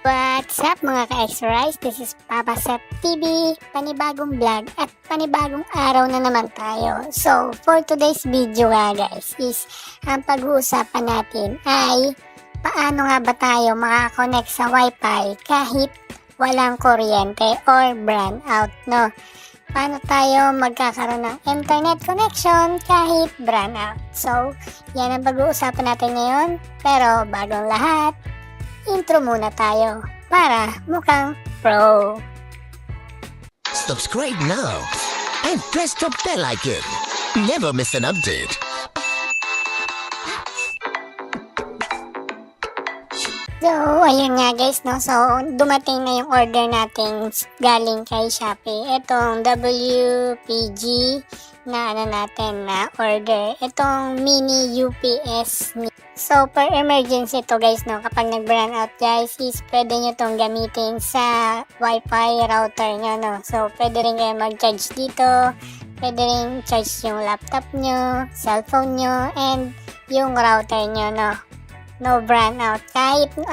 What's up mga ka-X-Rise? This is Papa Seth TV, panibagong vlog at panibagong araw na naman tayo. So, for today's video guys is ang pag-uusapan natin ay paano nga ba tayo makakonect sa Wi-Fi kahit walang kuryente or brownout, no? Paano tayo magkakaroon ng internet connection kahit brownout? So, yan ang pag-uusapan natin ngayon. Pero bagong lahat, intro muna tayo para mukhang pro. Subscribe now and press the bell icon. Never miss an update. So, ayun nga guys, no? So, dumating na yung order natin galing kay Shopee. Itong WPG na natin na order. Itong mini UPS. So, per emergency to guys, no? Kapag nag-brownout out guys, is pwede nyo tong gamitin sa Wi-Fi router nyo, no? So, pwede rin kayo mag-charge dito. Pwede rin charge yung laptop nyo, cellphone nyo, and yung router nyo, no? No brownout. Kahit kung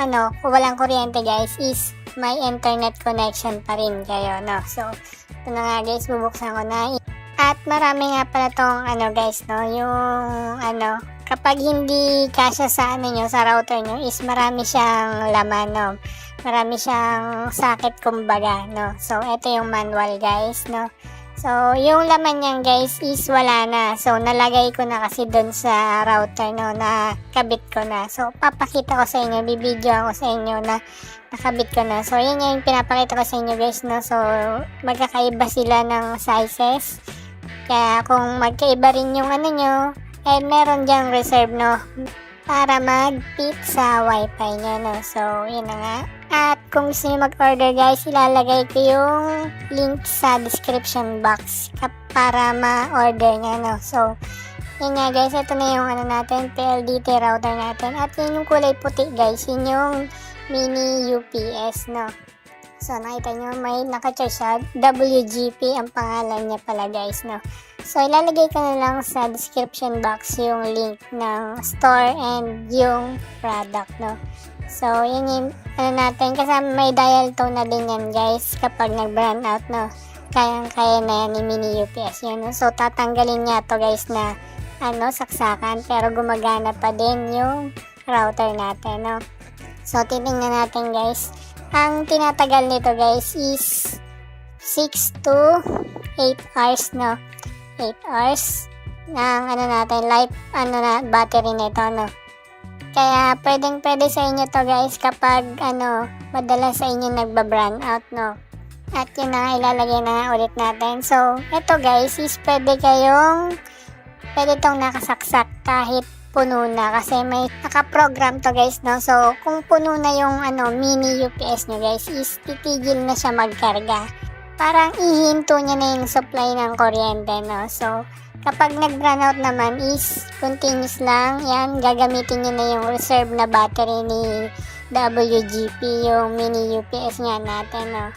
walang kuryente guys, is may internet connection pa rin kayo, no? So, ito na nga guys, bubuksan ko na. At marami nga pala tong guys, no? Yung kapag hindi kasya sa nyo, sa router nyo, is marami siyang laman, no? Marami siyang socket kumbaga, no? So, ito yung manual guys, no? So, yung laman niyan guys is wala na. So, nalagay ko na kasi dun sa router, no, na kabit ko na. So, papakita ko sa inyo, bibidyo ako sa inyo na nakabit ko na. So, yun yung pinapakita ko sa inyo guys, no. So, magkakaiba sila ng sizes. Kaya, kung magkaiba rin yung nyo, meron dyang reserve, no, para mag-fit sa wifi nyo, no. So, yun na nga. At kung gusto nyo mag-order guys, ilalagay ko yung link sa description box para ma-order nyo, no. So, yun nga guys, ito na yung natin, PLDT router natin. At yun yung kulay puti guys, yun yung mini UPS, no. So, nakita nyo, may naka-charge siya. WGP ang pangalan niya pala guys, no. So, ilalagay ko na lang sa description box yung link ng store and yung product, no. So, yun yung natin. Kasama may dial tone na din yan guys kapag nag-brownout, no. Kayang-kaya na yan ni mini UPS yun, no? So, tatanggalin niya to guys na saksakan pero gumagana pa din yung router natin, no. So, titingnan natin guys. Ang tinatagal nito guys is 6 to 8 hours, no. 8 hours ng natin life battery nito, no. Kaya pwede sa inyo to guys kapag madalas sa inyo nagba-brownout, no. At yun na, ilalagay na ulit natin. So, ito guys is pwede tong nakasaksak kahit puno na kasi may nakaprogram to guys, no. So, kung puno na yung mini UPS nyo guys, is titigil na siya magkarga. Parang ihinto niya na yung supply ng kuryente, no. So, kapag nag-brownout naman is continuous lang. Yan, gagamitin nyo na yung reserve na battery ni WGP, yung mini UPS nga natin, no.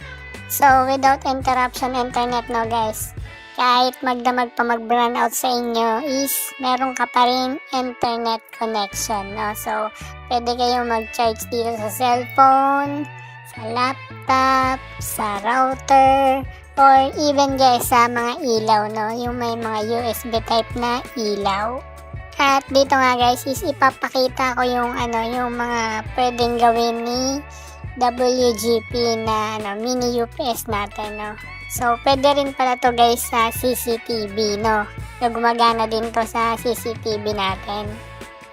So, without interruption internet, no guys. Kahit magdamag pa mag-brownout sa inyo is meron ka pa rin internet connection, no. So, pwede kayong mag-charge dito sa cellphone, sa laptop, sa router, or even guys sa mga ilaw, no, yung may mga USB type na ilaw. At dito nga guys is ipapakita ko yung yung mga pwedeng gawin ni WGP na mini UPS natin, no. So pwede rin pala to guys sa CCTV, no. So gumagana din to sa CCTV natin.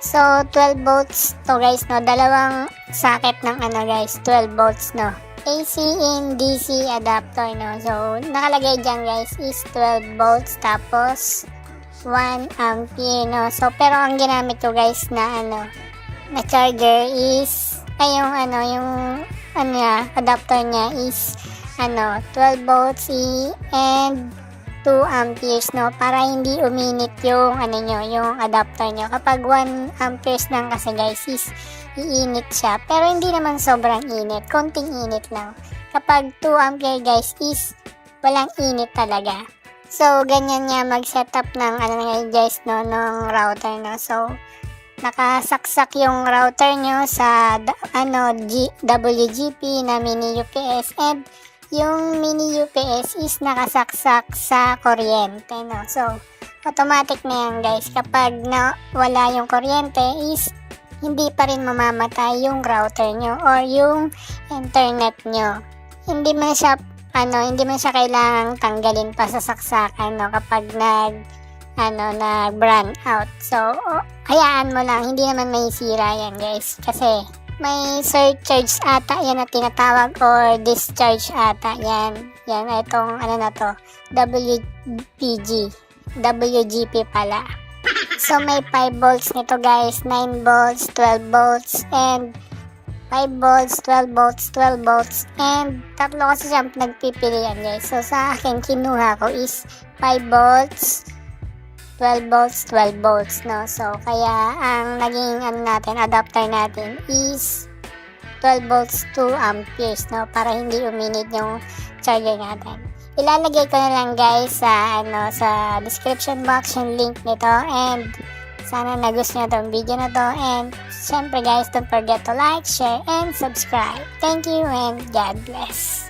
So 12 volts to guys, no. Dalawang socket ng guys, 12 volts, no. AC in DC adapter, no. So, nakalagay dyan guys is 12 volts tapos 1 ampere, no. So, pero ang ginamit ko guys na na charger is yung adapter niya is 12 volts and 2 amperes, no, para hindi uminit yung yung adapter nyo. Kapag 1 amperes lang kasi guys is iinit siya, pero hindi naman sobrang init, konting init lang. Kapag 2 ampere guys is walang init talaga. So ganyan nga mag-setup ng guys, no, ng router, no. So nakasaksak yung router nyo sa WGP na mini UPS, and yung mini UPS is nakasaksak sa kuryente, no? So, automatic na yan guys. Kapag wala yung kuryente is hindi pa rin mamamatay yung router nyo or yung internet nyo. Hindi man siya kailangang tanggalin pa sa saksakan, no, kapag nag-brand out. So, hayaan mo lang, hindi naman may sira yan guys. Kasi may surcharge ata yan na tinatawag or discharge ata yan. Yan, itong WGP pala. So, may 5 volts nito guys, 9 volts, 12 volts, and 5 volts, 12 volts, 12 volts, and tatlo kasi siya nagpipilian guys. So, sa akin, kinuha ko is 5 volts, 12 volts, 12 volts, no? So, kaya ang naging adapter natin is 12 volts 2 amperes, no? Para hindi uminit yung charger natin. Ilalagay ko na lang guys sa description box yung link nito, and sana nagustuhan nyo tong video na to, and syempre guys, don't forget to like, share, and subscribe. Thank you and God bless.